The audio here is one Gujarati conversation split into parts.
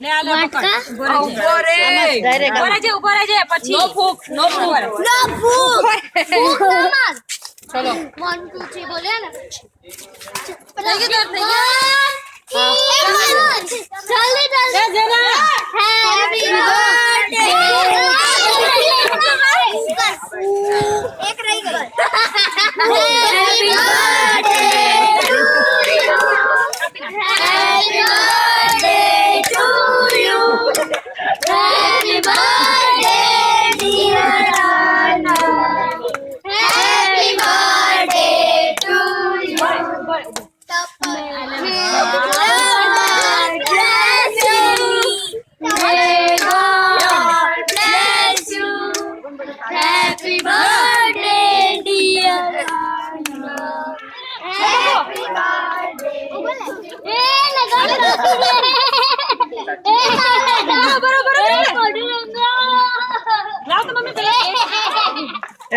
ले आ ले पकड़ ऊपर है પછી नो फूक चलो 1 2 3 बोले ना થઈ ગયો जल्दी जल्दी जरा हैप्पी बर्थडे एक रही गई happy birthday to you happy birthday to you happy birthday dear Aana happy birthday to you Happy birthday, dear Anna. Happy birthday. बरोबर लाओ तो मम्मी पहले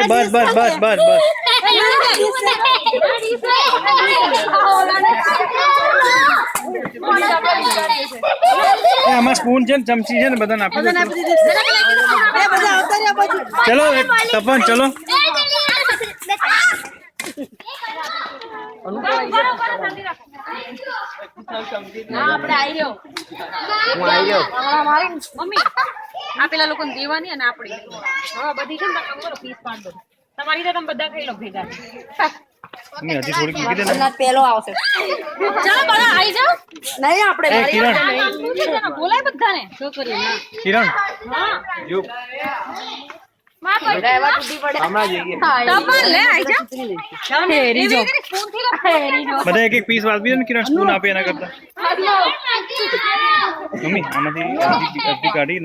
बस बस बस बस बस આમાં સ્પૂન છે ને ચમચી છે ને બધાને આપી દો ચલો તપન ચલો આપણે આવી રહ્યો મમ્મી આ પેલા લોકોને દેવાની અને આપણી હવે બધી છે ને તમે પીસ પાડ દો તમારી તો તમે બધા ખાઈ લો ભેગા મમ્મી હજી થોડીક મૂકી દે ને પેલો આવશે ચાલો બધા આવી જાઓ નહીં આપણે એ કિરણ બોલાય બધાને છોકરીઓ કિરણ હા જો હમણાં જઈએ બધા એક એક પીસ વાપી દો ને કિરણ સ્પૂન આપે એના કરતા મમ્મી આમાંથી અડધી કાઢી ને